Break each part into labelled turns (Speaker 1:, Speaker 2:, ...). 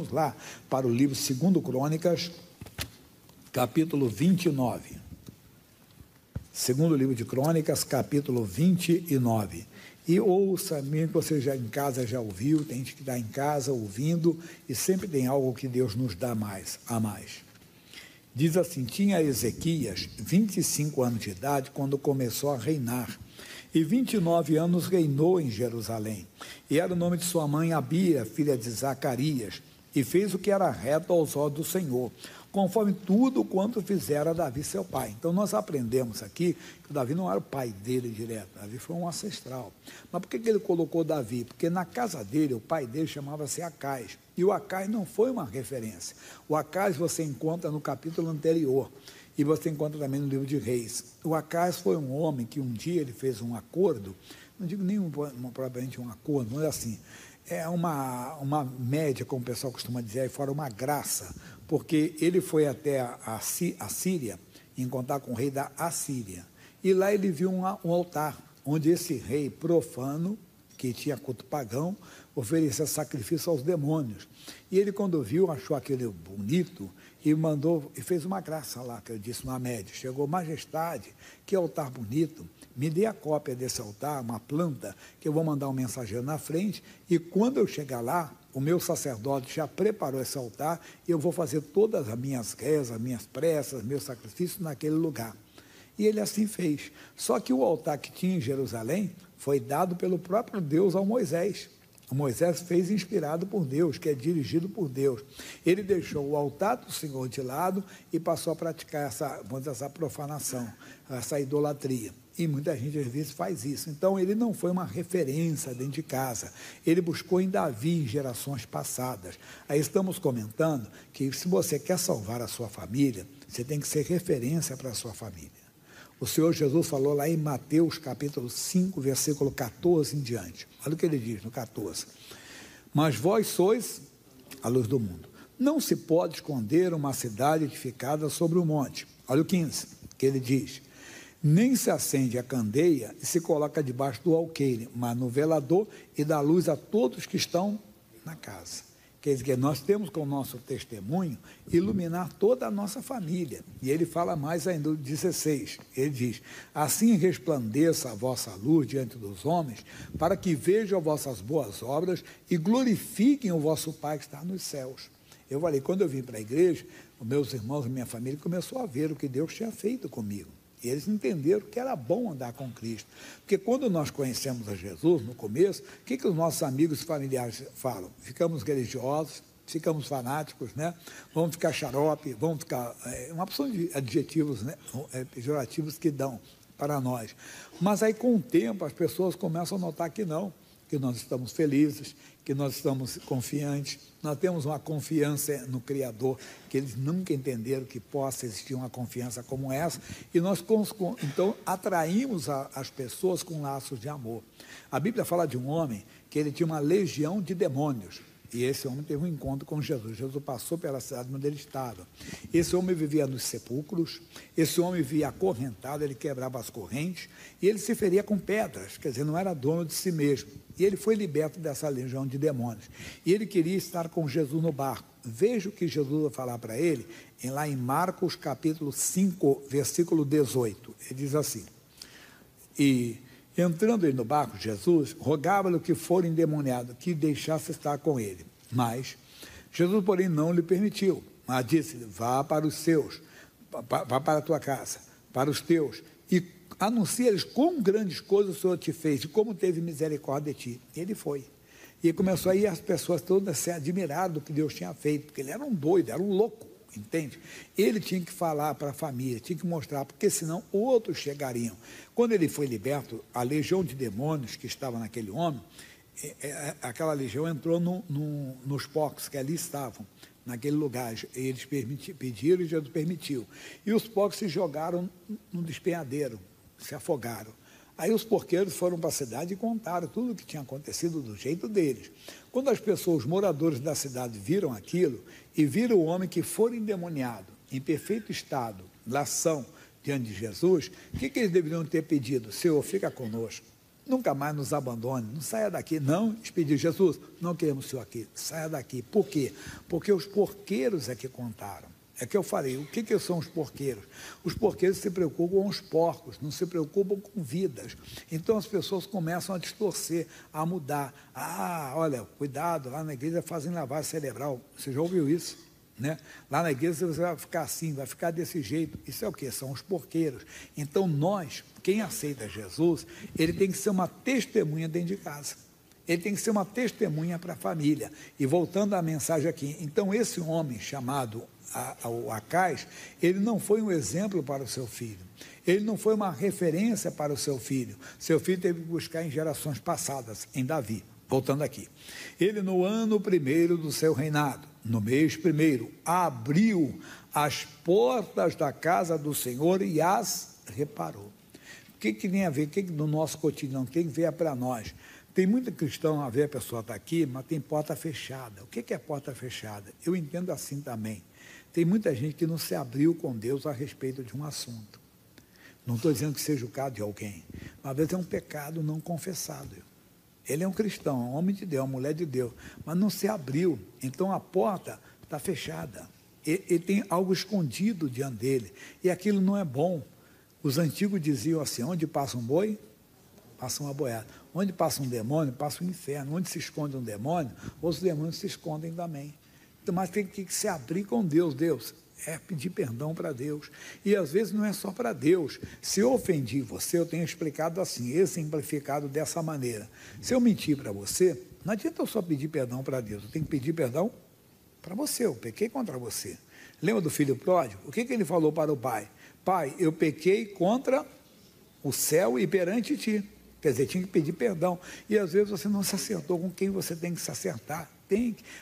Speaker 1: Vamos lá para o livro 2 Crônicas, capítulo 29. Segundo livro de Crônicas, capítulo 29. E ouça, mesmo que você já em casa já ouviu, tem gente que está em casa ouvindo, e sempre tem algo que Deus nos dá a mais. Diz assim: tinha Ezequias 25 anos de idade quando começou a reinar, e 29 anos reinou em Jerusalém. E era o nome de sua mãe Abia, filha de Zacarias, e fez o que era reto aos olhos do Senhor, conforme tudo quanto fizera Davi seu pai. Então nós aprendemos aqui que Davi não era o pai dele direto, Davi foi um ancestral. Mas por que ele colocou Davi? Porque na casa dele, o pai dele chamava-se Acais, e o Acais não foi uma referência. O Acais você encontra no capítulo anterior, e você encontra também no livro de Reis. O Acais foi um homem que um dia ele fez um acordo, não digo nem propriamente um acordo, mas assim, é uma média, como o pessoal costuma dizer aí fora, uma graça, porque ele foi até a Síria encontrar com o rei da Assíria, e lá ele viu um altar, onde esse rei profano, que tinha culto pagão, oferecia sacrifício aos demônios. E ele, quando viu, achou aquele bonito e mandou, e fez uma graça lá, que eu disse, uma média. Chegou: majestade, que altar bonito, me dê a cópia desse altar, uma planta, que eu vou mandar um mensageiro na frente, e quando eu chegar lá, o meu sacerdote já preparou esse altar, e eu vou fazer todas as minhas rezas, minhas preces, meus sacrifícios naquele lugar. E ele assim fez. Só que o altar que tinha em Jerusalém foi dado pelo próprio Deus ao Moisés. O Moisés fez inspirado por Deus, que é dirigido por Deus. Ele deixou o altar do Senhor de lado e passou a praticar essa profanação, essa idolatria. E muita gente às vezes faz isso. Então ele não foi uma referência dentro de casa. Ele buscou em Davi em gerações passadas. Aí estamos comentando que se você quer salvar a sua família, você tem que ser referência para a sua família. O Senhor Jesus falou lá em Mateus capítulo 5, versículo 14 em diante. Olha o que ele diz no 14. Mas vós sois a luz do mundo. Não se pode esconder uma cidade edificada sobre o monte. Olha o 15, que ele diz: nem se acende a candeia e se coloca debaixo do alqueire, mas no velador, e dá luz a todos que estão na casa. Quer dizer, nós temos com o nosso testemunho iluminar toda a nossa família. E ele fala mais ainda, no 16, ele diz: assim resplandeça a vossa luz diante dos homens, para que vejam as vossas boas obras e glorifiquem o vosso Pai que está nos céus. Eu falei, quando eu vim para a igreja, os meus irmãos e minha família começou a ver o que Deus tinha feito comigo. E eles entenderam que era bom andar com Cristo. Porque quando nós conhecemos a Jesus, no começo, o que os nossos amigos e familiares falam? Ficamos religiosos, ficamos fanáticos, né? Vamos ficar xarope, vamos ficar... uma opção de adjetivos, né? Pejorativos que dão para nós. Mas aí, com o tempo, as pessoas começam a notar que não, que nós estamos felizes, que nós estamos confiantes, nós temos uma confiança no Criador, que eles nunca entenderam que possa existir uma confiança como essa, e nós então atraímos as pessoas com laços de amor. A Bíblia fala de um homem que ele tinha uma legião de demônios, e esse homem teve um encontro com Jesus. Jesus passou pela cidade onde ele estava. Esse homem vivia nos sepulcros, esse homem vivia acorrentado, ele quebrava as correntes, e ele se feria com pedras, quer dizer, não era dono de si mesmo. E ele foi liberto dessa legião de demônios. E ele queria estar com Jesus no barco. Veja o que Jesus vai falar para ele, lá em Marcos capítulo 5, versículo 18. Ele diz assim: e entrando ele no barco, Jesus rogava-lhe que for endemoniado, que deixasse estar com ele. Mas Jesus, porém, não lhe permitiu, mas disse-lhe: vá para os seus, vá para a tua casa, para os teus, e anuncia-lhes quão grandes coisas o Senhor te fez, e como teve misericórdia de ti. E ele foi. E começou aí as pessoas todas a se admirar do que Deus tinha feito, porque ele era um doido, era um louco, entende? Ele tinha que falar para a família, tinha que mostrar, porque senão outros chegariam. Quando ele foi liberto, a legião de demônios que estava naquele homem, aquela legião entrou nos porcos que ali estavam, naquele lugar. Eles pediram e Jesus permitiu. E os porcos se jogaram no despenhadeiro, se afogaram. Aí os porqueiros foram para a cidade e contaram tudo o que tinha acontecido do jeito deles. Quando as pessoas, os moradores da cidade, viram aquilo e viram o homem que foi endemoniado, em perfeito estado, lação, diante de Jesus, o que eles deveriam ter pedido? Senhor, fica conosco, nunca mais nos abandone, não saia daqui, não, expediu Jesus, não queremos o Senhor aqui, saia daqui. Por quê? Porque os porqueiros é que contaram. É que eu falei, o que são os porqueiros? Os porqueiros se preocupam com os porcos, não se preocupam com vidas. Então as pessoas começam a distorcer, a mudar. Ah, olha, cuidado, lá na igreja fazem lavagem cerebral. Você já ouviu isso? Né? Lá na igreja você vai ficar assim, vai ficar desse jeito. Isso é o quê? São os porqueiros. Então nós, quem aceita Jesus, ele tem que ser uma testemunha dentro de casa. Ele tem que ser uma testemunha para a família. E voltando à mensagem aqui, então esse homem chamado Acais, ele não foi um exemplo para o seu filho. Ele não foi uma referência para o seu filho. Seu filho teve que buscar em gerações passadas, em Davi. Voltando aqui. Ele, no ano primeiro do seu reinado, no mês primeiro, abriu as portas da casa do Senhor e as reparou. O que tem a ver? O que no nosso cotidiano tem que ver para nós? Tem muito cristão, a ver, a pessoa está aqui, mas tem porta fechada. O que é porta fechada? Eu entendo assim também. Tem muita gente que não se abriu com Deus a respeito de um assunto. Não estou dizendo que seja o caso de alguém, mas às vezes é um pecado não confessado. Ele é um cristão, um homem de Deus, uma mulher de Deus, mas não se abriu, então a porta está fechada. Ele tem algo escondido diante dele, e aquilo não é bom. Os antigos diziam assim, onde passa um boi, passa uma boiada. Onde passa um demônio, passa um inferno. Onde se esconde um demônio, os demônios se escondem também. Então, mas tem que se abrir com Deus. Deus é pedir perdão para Deus. E às vezes não é só para Deus. Se eu ofendi você, eu tenho explicado assim, exemplificado dessa maneira. Se eu mentir para você, não adianta eu só pedir perdão para Deus. Eu tenho que pedir perdão para você. Eu pequei contra você. Lembra do filho pródigo? O que ele falou para o pai? Pai, eu pequei contra o céu e perante ti. Quer dizer, tinha que pedir perdão. E às vezes você não se acertou com quem você tem que se acertar.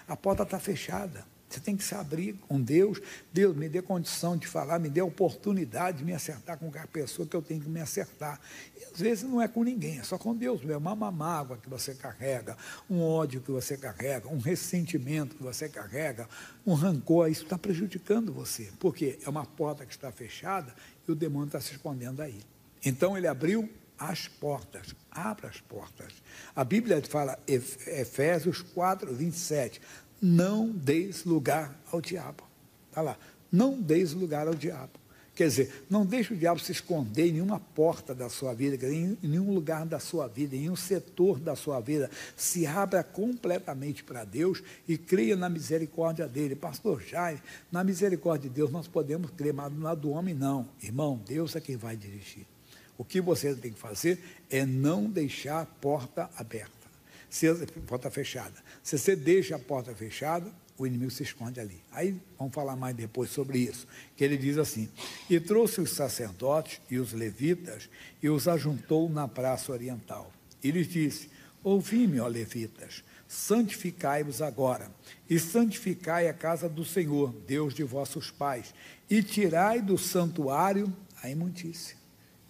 Speaker 1: A porta está fechada. Você tem que se abrir com Deus. Deus, me dê condição de falar, me dê oportunidade de me acertar com a pessoa que eu tenho que me acertar. E às vezes não é com ninguém, é só com Deus mesmo. Uma mágoa que você carrega, um ódio que você carrega, um ressentimento que você carrega, um rancor, isso está prejudicando você. Porque é uma porta que está fechada e o demônio está se escondendo aí. Então ele abriu as portas, abra as portas. A Bíblia fala, Efésios 4, 27, não deis lugar ao diabo. Está lá, não deis lugar ao diabo. Quer dizer, não deixe o diabo se esconder em nenhuma porta da sua vida, em nenhum lugar da sua vida, em nenhum setor da sua vida. Se abra completamente para Deus e creia na misericórdia dele. Pastor Jair, na misericórdia de Deus nós podemos crer, mas não é do homem não. Irmão, Deus é quem vai dirigir. O que você tem que fazer é não deixar a porta aberta, porta fechada. Se você deixa a porta fechada, o inimigo se esconde ali. Aí vamos falar mais depois sobre isso, que ele diz assim, e trouxe os sacerdotes e os levitas e os ajuntou na praça oriental. E lhes disse, ouvi-me, ó levitas, santificai-vos agora, e santificai a casa do Senhor, Deus de vossos pais, e tirai do santuário a imundícia.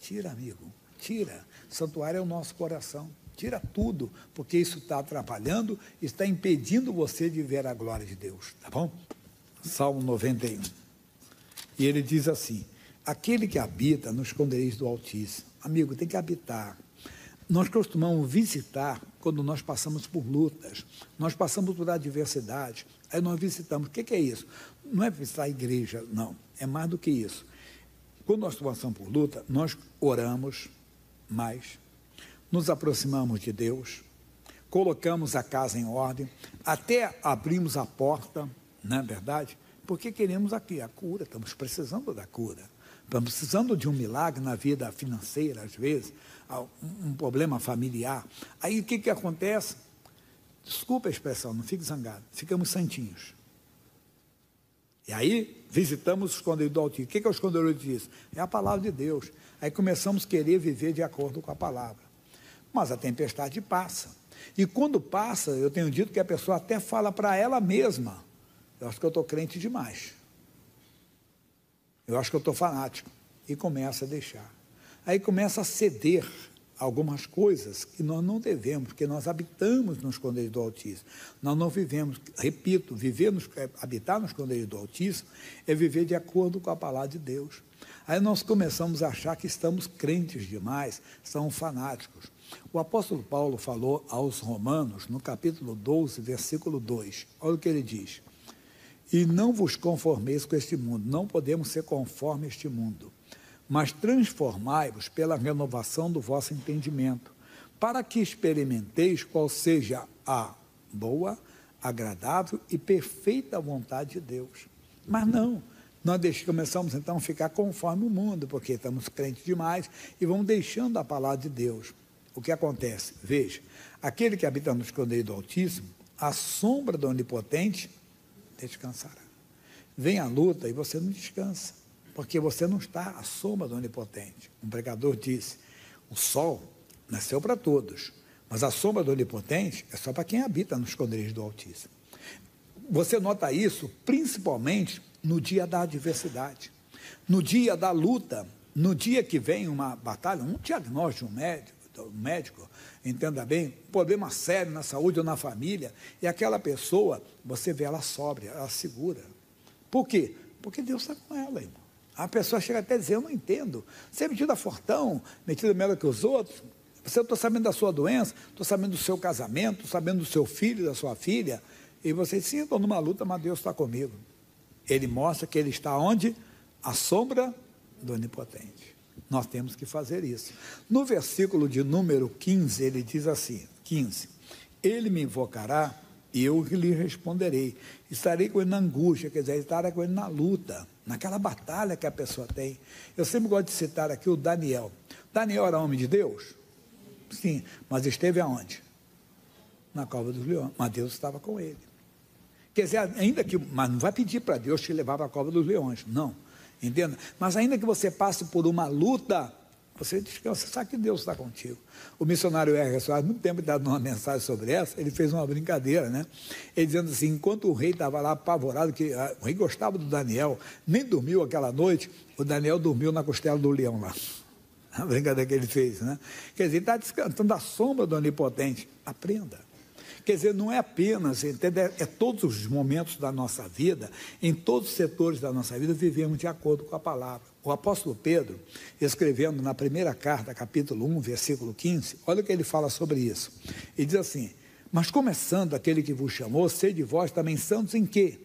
Speaker 1: Tira, amigo, tira. Santuário é o nosso coração. Tira tudo, porque isso está atrapalhando, está impedindo você de ver a glória de Deus, tá bom? Salmo 91. E ele diz assim, aquele que habita nos esconderijos do Altíssimo. Amigo, tem que habitar. Nós costumamos visitar quando nós passamos por lutas, nós passamos por adversidade, aí nós visitamos. O que é isso? Não é visitar a igreja, não. É mais do que isso. Quando nós passamos por luta, nós oramos mais, nos aproximamos de Deus, colocamos a casa em ordem, até abrimos a porta, não é verdade? Porque queremos aqui a cura, estamos precisando da cura, estamos precisando de um milagre na vida financeira, às vezes, um problema familiar. Aí o que acontece? Desculpa a expressão, não fique zangado, ficamos santinhos. E aí, visitamos o esconderijo do Altíssimo. O que é o esconderijo disso? É a palavra de Deus. Aí começamos a querer viver de acordo com a palavra. Mas a tempestade passa. E quando passa, eu tenho dito que a pessoa até fala para ela mesma, eu acho que eu estou crente demais. Eu acho que eu estou fanático. E começa a deixar. Aí começa a ceder algumas coisas que nós não devemos, porque nós habitamos no esconderijo do Altíssimo. Nós não vivemos, repito, habitar no esconderijo do Altíssimo é viver de acordo com a palavra de Deus. Aí nós começamos a achar que estamos crentes demais, somos fanáticos. O apóstolo Paulo falou aos Romanos, no capítulo 12, versículo 2. Olha o que ele diz. E não vos conformeis com este mundo. Não podemos ser conforme este mundo. Mas transformai-vos pela renovação do vosso entendimento, para que experimenteis qual seja a boa, agradável e perfeita vontade de Deus. Mas não, nós começamos então a ficar conforme o mundo, porque estamos crentes demais e vamos deixando a palavra de Deus. O que acontece? Veja, aquele que habita no esconderijo do Altíssimo, a sombra do Onipotente descansará. Vem a luta e você não descansa, porque você não está à sombra do Onipotente. Um pregador disse, o sol nasceu para todos, mas a sombra do Onipotente é só para quem habita no esconderijo do Altíssimo. Você nota isso principalmente no dia da adversidade, no dia da luta, no dia que vem uma batalha, um diagnóstico médico, entenda bem, problema sério na saúde ou na família, e aquela pessoa, você vê ela sóbria, ela segura. Por quê? Porque Deus está com ela, irmão. A pessoa chega até a dizer, eu não entendo, você é metido a fortão, metido melhor que os outros, eu estou sabendo da sua doença, estou sabendo do seu casamento, estou sabendo do seu filho, da sua filha, e você diz, sim, estou numa luta, mas Deus está comigo. Ele mostra que ele está onde? À sombra do Onipotente. Nós temos que fazer isso. No versículo de número 15, ele diz assim, 15, ele me invocará e eu lhe responderei. Estarei com ele na angústia, quer dizer, estarei com ele na luta, naquela batalha que a pessoa tem. Eu sempre gosto de citar aqui o Daniel. Daniel era homem de Deus? Sim, mas esteve aonde? Na cova dos leões, mas Deus estava com ele. Quer dizer, ainda que, mas não vai pedir para Deus te levar para a cova dos leões, não, entenda? Mas ainda que você passe por uma luta, você descansa, você sabe que Deus está contigo. O missionário R. Soares, muito tempo dado uma mensagem sobre essa, ele fez uma brincadeira, né? Ele dizendo assim, enquanto o rei estava lá apavorado, que o rei gostava do Daniel, nem dormiu aquela noite, o Daniel dormiu na costela do leão lá. A brincadeira que ele fez, né? Quer dizer, está descansando da sombra do Onipotente. Aprenda. Quer dizer, não é apenas, entende? É todos os momentos da nossa vida, em todos os setores da nossa vida, vivemos de acordo com a palavra. O apóstolo Pedro, escrevendo na primeira carta, capítulo 1, versículo 15, olha o que ele fala sobre isso. Ele diz assim, mas começando aquele que vos chamou, sede vós também santos em quê?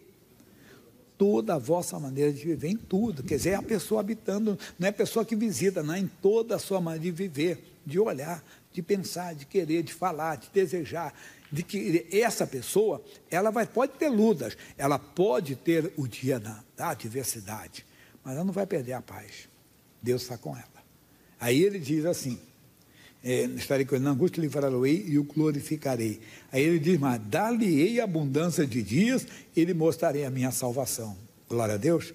Speaker 1: Toda a vossa maneira de viver, em tudo. Quer dizer, é a pessoa habitando, não é a pessoa que visita, não, em toda a sua maneira de viver, de olhar, de pensar, de querer, de falar, de desejar, de que essa pessoa, ela pode ter lutas, ela pode ter o dia da adversidade, mas ela não vai perder a paz. Deus está com ela. Aí ele diz assim, estarei com ele na angústia, livrá-lo-ei e o glorificarei. Aí ele diz, mas dar-lhe-ei abundância de dias, e lhe mostrarei a minha salvação. Glória a Deus.